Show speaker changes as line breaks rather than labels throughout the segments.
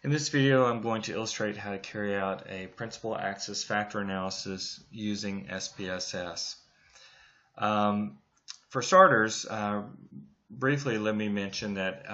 In this video, I'm going to illustrate how to carry out a principal axis factor analysis using SPSS. For starters, briefly let me mention that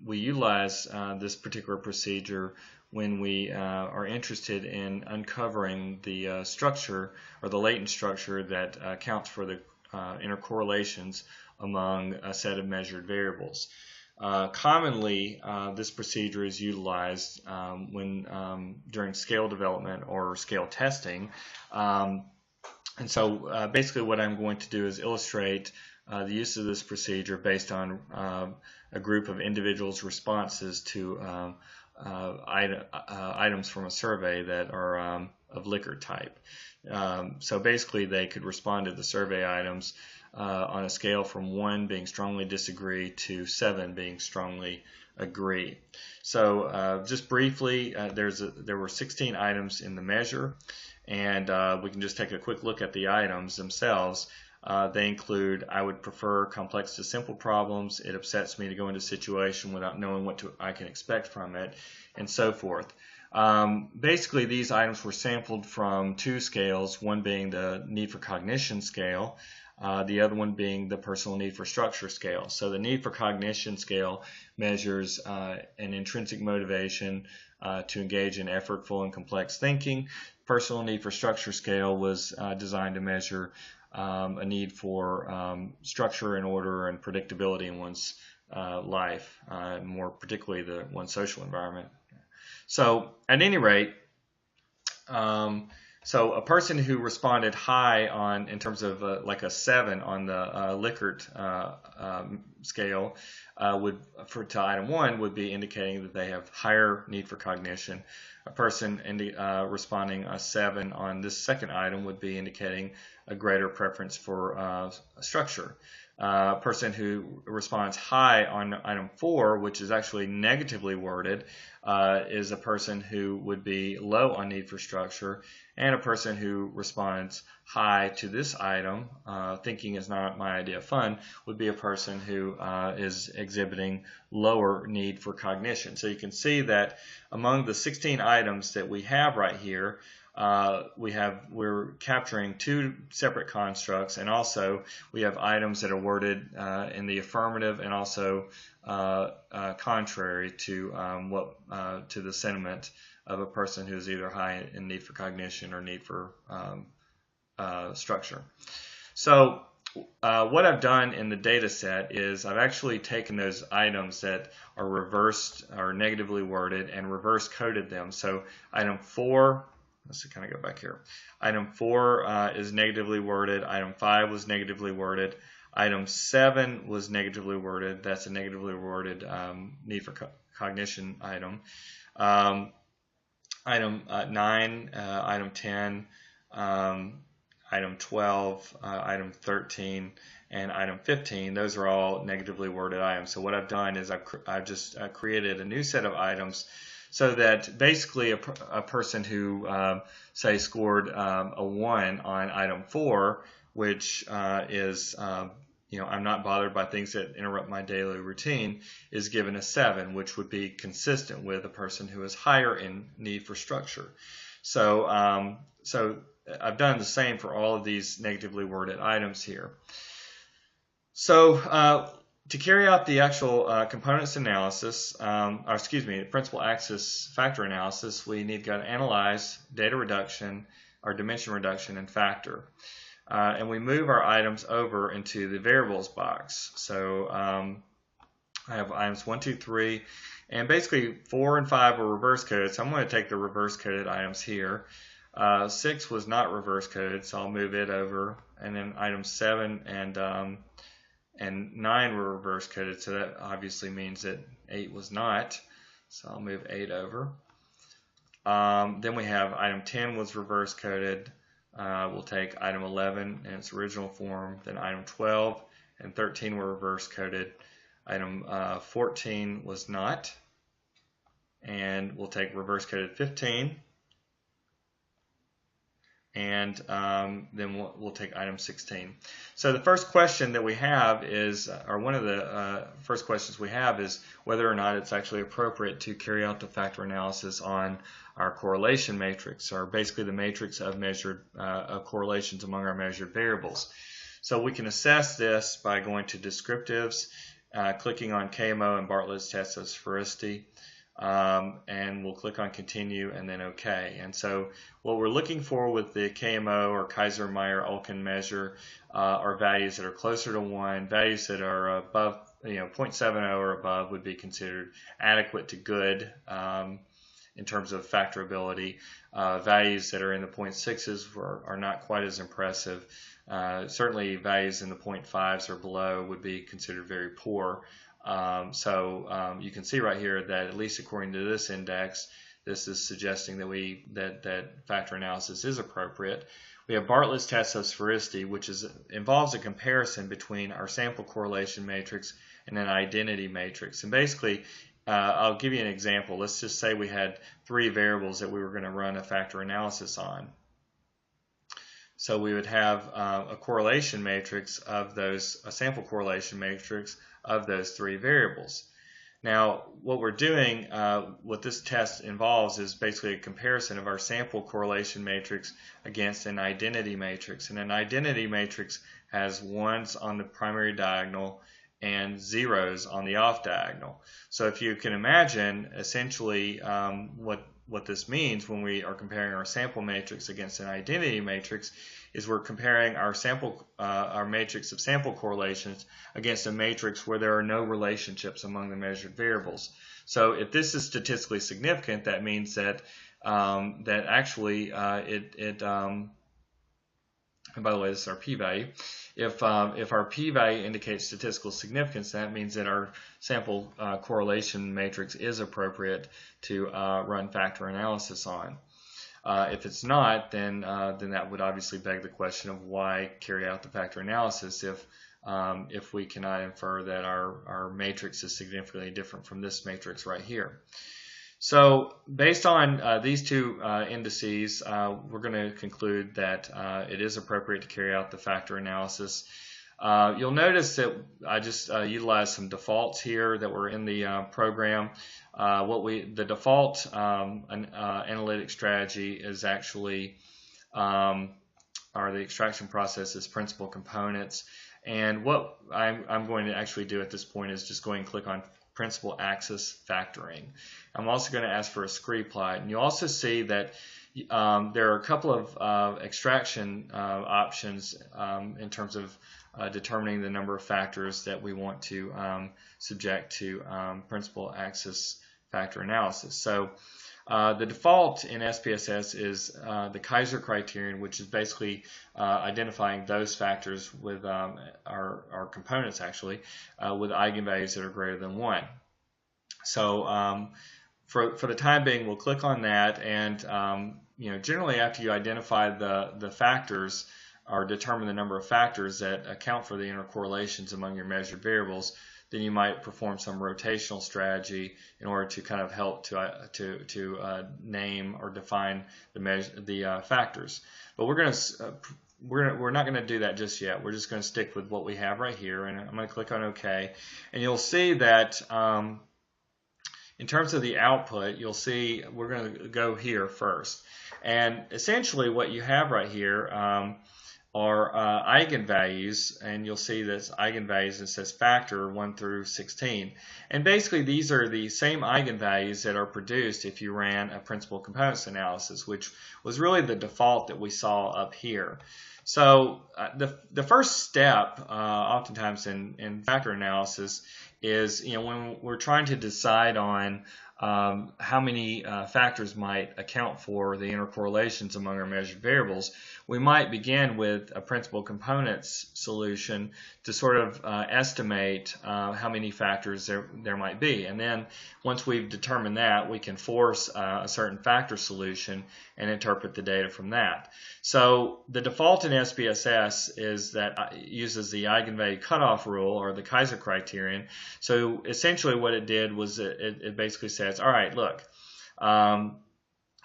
we utilize this particular procedure when we are interested in uncovering the structure or the latent structure that accounts for the intercorrelations among a set of measured variables. Commonly, this procedure is utilized when during scale development or scale testing. And so basically what I'm going to do is illustrate the use of this procedure based on a group of individuals' responses to items from a survey that are of Likert type. So basically they could respond to the survey items on a scale from 1 being strongly disagree to 7 being strongly agree. So just briefly, there were 16 items in the measure, and we can just take a quick look at the items themselves. They include, I would prefer complex to simple problems, it upsets me to go into a situation without knowing what I can expect from it, and so forth. Basically, these items were sampled from two scales, one being the need for cognition scale, the other one being the personal need for structure scale. So the need for cognition scale measures an intrinsic motivation to engage in effortful and complex thinking. Personal need for structure scale was designed to measure a need for structure and order and predictability in one's life, more particularly one's social environment. So at any rate, so a person who responded high on, in terms of like a 7 on the Likert scale, to item 1 would be indicating that they have higher need for cognition. A person responding a 7 on this second item would be indicating a greater preference for structure. A person who responds high on item 4, which is actually negatively worded, is a person who would be low on need for structure, and a person who responds high to this item, thinking is not my idea of fun, would be a person who is exhibiting lower need for cognition. So you can see that among the 16 items that we have right here, we're capturing two separate constructs, and also we have items that are worded in the affirmative and also contrary to to the sentiment of a person who's either high in need for cognition or need for structure. So what I've done in the data set is I've actually taken those items that are reversed or negatively worded and reverse coded them. So item 4, let's kind of go back here. Item 4 is negatively worded. Item 5 was negatively worded. Item 7 was negatively worded. That's a negatively worded need for cognition item. Item 9, item 10, item 12, item 13, and item 15, those are all negatively worded items. So what I've done is I've just created a new set of items so that basically a person who, say, scored a 1 on item 4, which is, I'm not bothered by things that interrupt my daily routine, is given a 7, which would be consistent with a person who is higher in need for structure. So, I've done the same for all of these negatively worded items here. So to carry out the actual components analysis, principal axis factor analysis, we need to go to analyze, data reduction, or dimension reduction, and factor. And we move our items over into the variables box. So I have items 1, 2, 3, and basically 4 and 5 are reverse coded. So I'm going to take the reverse coded items here. 6 was not reverse coded, so I'll move it over. And then items 7 and 9 were reverse coded, so that obviously means that 8 was not. So I'll move 8 over. Then we have item 10 was reverse coded. We'll take item 11 in its original form. Then item 12 and 13 were reverse coded. Item 14 was not. And we'll take reverse coded 15. and then we'll take item 16. So the first question that we have is, or one of the first questions we have is whether or not it's actually appropriate to carry out the factor analysis on our correlation matrix, or basically the matrix of measured correlations among our measured variables. So we can assess this by going to descriptives, clicking on KMO and Bartlett's test of sphericity, and we'll click on continue and then OK. And so what we're looking for with the KMO or Kaiser-Meyer-Olkin measure are values that are closer to 1. Values that are above, 0.70 or above would be considered adequate to good in terms of factorability. Values that are in the 0.6s are not quite as impressive. Certainly values in the 0.5s or below would be considered very poor. So you can see right here that, at least according to this index, this is suggesting that that factor analysis is appropriate. We have Bartlett's test of sphericity, which involves a comparison between our sample correlation matrix and an identity matrix. And basically, I'll give you an example. Let's just say we had 3 variables that we were going to run a factor analysis on. So we would have a correlation matrix of those, a sample correlation matrix of those 3 variables. Now, what we're doing, what this test involves, is basically a comparison of our sample correlation matrix against an identity matrix. And an identity matrix has 1s on the primary diagonal and 0s on the off diagonal. So if you can imagine, essentially, what this means when we are comparing our sample matrix against an identity matrix is we're comparing our matrix of sample correlations against a matrix where there are no relationships among the measured variables. So if this is statistically significant, that means that actually and by the way, this is our p-value. If our p-value indicates statistical significance, that means that our sample correlation matrix is appropriate to run factor analysis on. If it's not, then that would obviously beg the question of why carry out the factor analysis if we cannot infer that our matrix is significantly different from this matrix right here. So based on these 2 indices, we're going to conclude that it is appropriate to carry out the factor analysis. You'll notice that I just utilized some defaults here that were in the program. The default analytic strategy is actually, or the extraction process is principal components. And what I'm going to actually do at this point is just go and click on principal axis factoring. I'm also going to ask for a scree plot. And you also see that there are a couple of extraction options in terms of determining the number of factors that we want to subject to principal axis factor analysis. So the default in SPSS is the Kaiser criterion, which is basically identifying those factors with our components actually with eigenvalues that are greater than 1. So for the time being, we'll click on that, and generally after you identify the factors or determine the number of factors that account for the intercorrelations among your measured variables, then you might perform some rotational strategy in order to kind of help to name or define the factors. But we're not going to do that just yet. We're just going to stick with what we have right here, and I'm going to click on OK. And you'll see that in terms of the output, you'll see we're going to go here first. And essentially what you have right here are eigenvalues, and you'll see this eigenvalues, it says factor 1 through 16. And basically these are the same eigenvalues that are produced if you ran a principal components analysis, which was really the default that we saw up here. So the first step oftentimes in factor analysis is when we're trying to decide on how many factors might account for the intercorrelations among our measured variables, we might begin with a principal components solution to sort of estimate how many factors there might be. And then once we've determined that, we can force a certain factor solution and interpret the data from that. So the default in SPSS is that it uses the eigenvalue cutoff rule, or the Kaiser criterion. So essentially what it did was it basically says, all right, look,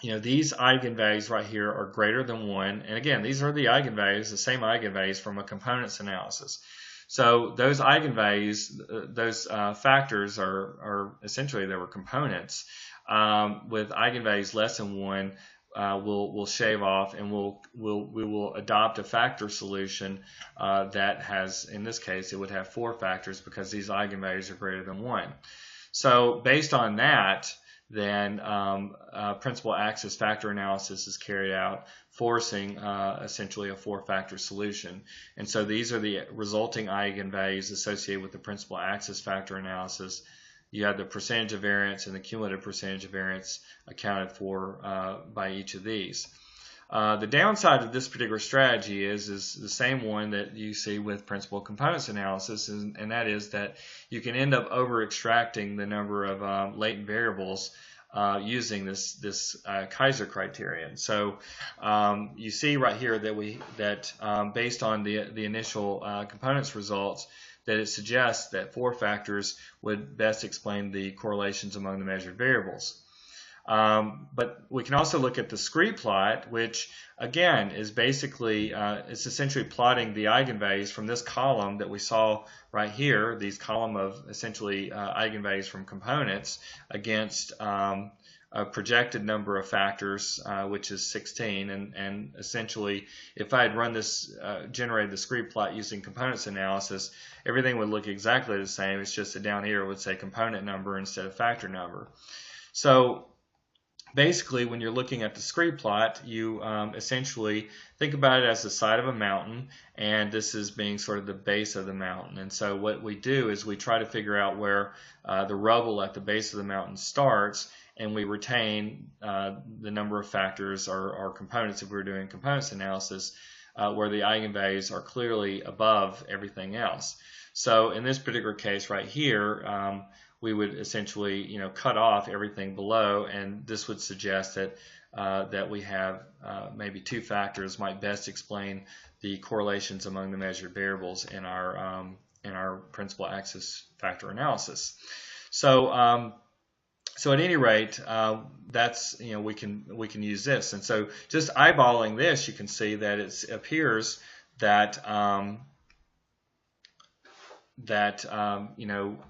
these eigenvalues right here are greater than 1. And again, these are the eigenvalues, the same eigenvalues from a components analysis. So those eigenvalues, those factors are essentially, they were components. With eigenvalues less than 1, we'll shave off, and we will adopt a factor solution that has, in this case, it would have 4 factors because these eigenvalues are greater than 1. So based on that, then principal axis factor analysis is carried out, forcing essentially a 4-factor solution. And so these are the resulting eigenvalues associated with the principal axis factor analysis. You have the percentage of variance and the cumulative percentage of variance accounted for by each of these. The downside of this particular strategy is the same one that you see with principal components analysis, and that is that you can end up over extracting the number of latent variables using this Kaiser criterion. So you see right here that based on the initial components results, that it suggests that 4 factors would best explain the correlations among the measured variables. But we can also look at the scree plot, which again is basically, it's essentially plotting the eigenvalues from this column that we saw right here, these column of essentially eigenvalues from components against a projected number of factors, which is 16. And essentially, if I had run this, generated the scree plot using components analysis, everything would look exactly the same. It's just that down here it would say component number instead of factor number. So basically, when you're looking at the scree plot, you essentially think about it as the side of a mountain, and this is being sort of the base of the mountain. And so what we do is we try to figure out where the rubble at the base of the mountain starts, and we retain the number of factors or components, if we're doing components analysis, where the eigenvalues are clearly above everything else. So in this particular case right here, we would essentially, cut off everything below, and this would suggest that that we have maybe 2 factors might best explain the correlations among the measured variables in our principal axis factor analysis. So so at any rate, that's, we can use this. And so just eyeballing this, you can see that it appears that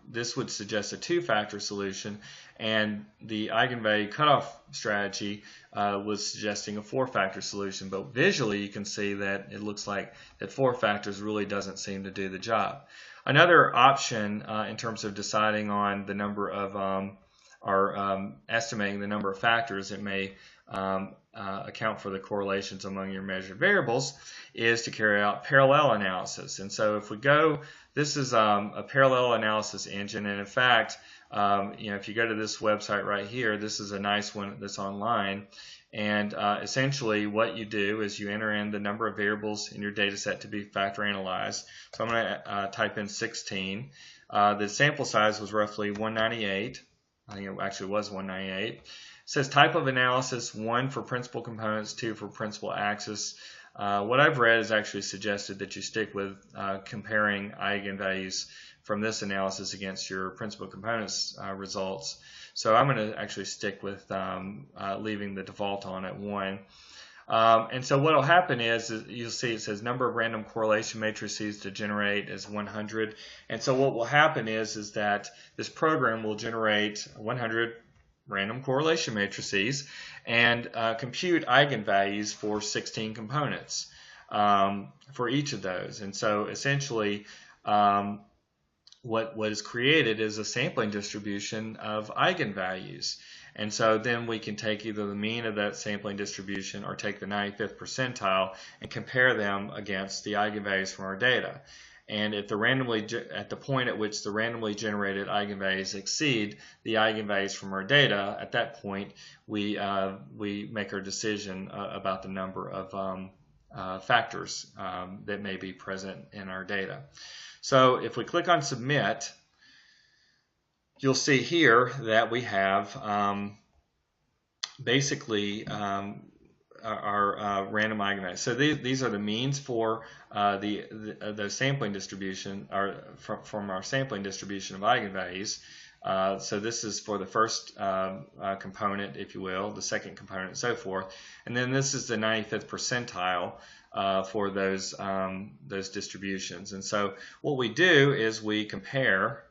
this would suggest a 2-factor solution, and the eigenvalue cutoff strategy was suggesting a 4-factor solution. But visually, you can see that it looks like that 4 factors really doesn't seem to do the job. Another option in terms of deciding on the number of or estimating the number of factors that may account for the correlations among your measured variables is to carry out parallel analysis. And so if we go, this is a parallel analysis engine, and in fact, if you go to this website right here, this is a nice one that's online. And essentially what you do is you enter in the number of variables in your data set to be factor analyzed. So I'm going to type in 16. The sample size was roughly 198. I think it actually was 198. It says type of analysis, 1 for principal components, 2 for principal axis. What I've read is actually suggested that you stick with comparing eigenvalues from this analysis against your principal components results. So I'm going to actually stick with leaving the default on at 1. And so what will happen is you'll see it says number of random correlation matrices to generate is 100. And so what will happen is that this program will generate 100 random correlation matrices and compute eigenvalues for 16 components for each of those. And so essentially what is created is a sampling distribution of eigenvalues. And so then we can take either the mean of that sampling distribution or take the 95th percentile and compare them against the eigenvalues from our data. And if at the point at which the randomly generated eigenvalues exceed the eigenvalues from our data, at that point we make our decision about the number of factors that may be present in our data. So if we click on Submit, you'll see here that we have basically our random eigenvalues. So these are the means for the sampling distribution, or from our sampling distribution of eigenvalues. So this is for the first component, if you will, the second component, and so forth. And then this is the 95th percentile for those distributions. And so what we do is we compare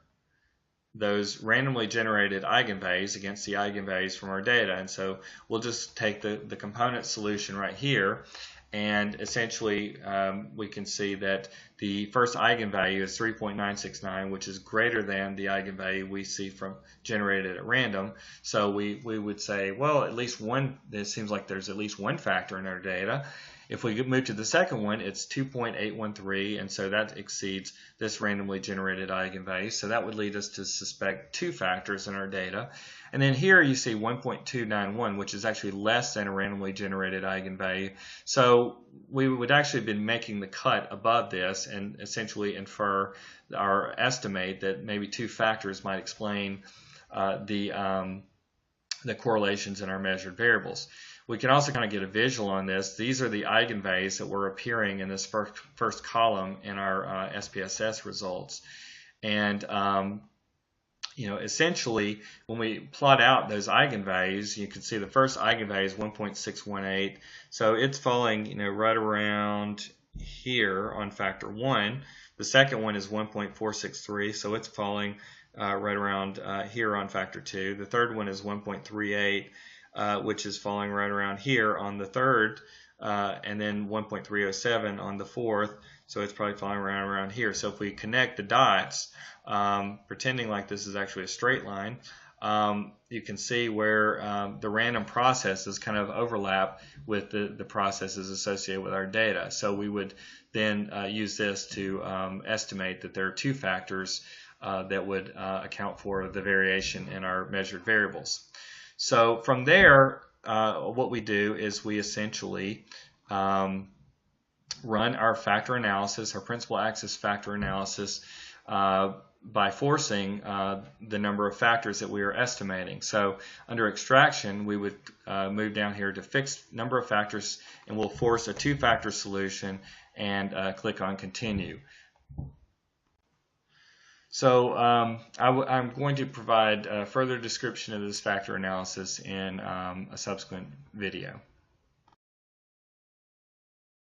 those randomly generated eigenvalues against the eigenvalues from our data. And so we'll just take the component solution right here, and essentially we can see that the first eigenvalue is 3.969, which is greater than the eigenvalue we see from generated at random. So we would say, well, at least one, it seems like there's at least one factor in our data. If we move to the second one, it's 2.813, and so that exceeds this randomly generated eigenvalue. So that would lead us to suspect two factors in our data. And then here you see 1.291, which is actually less than a randomly generated eigenvalue. So we would actually have been making the cut above this and essentially infer or estimate that maybe two factors might explain the correlations in our measured variables. We can also kind of get a visual on this. These are the eigenvalues that were appearing in this first column in our SPSS results. And essentially, when we plot out those eigenvalues, you can see the first eigenvalue is 1.618. So it's falling, right around here on factor 1. The second one is 1.463, so it's falling right around here on factor 2. The third one is 1.38. Which is falling right around here on the third, and then 1.307 on the fourth, so it's probably falling around here. So if we connect the dots, pretending like this is actually a straight line, you can see where the random processes kind of overlap with the processes associated with our data. So we would then use this to estimate that there are two factors that would account for the variation in our measured variables. So from there, what we do is we essentially run our factor analysis, our principal axis factor analysis, by forcing the number of factors that we are estimating. So under extraction, we would move down here to fixed number of factors, and we'll force a two-factor solution and click on continue. So I'm going to provide a further description of this factor analysis in a subsequent video.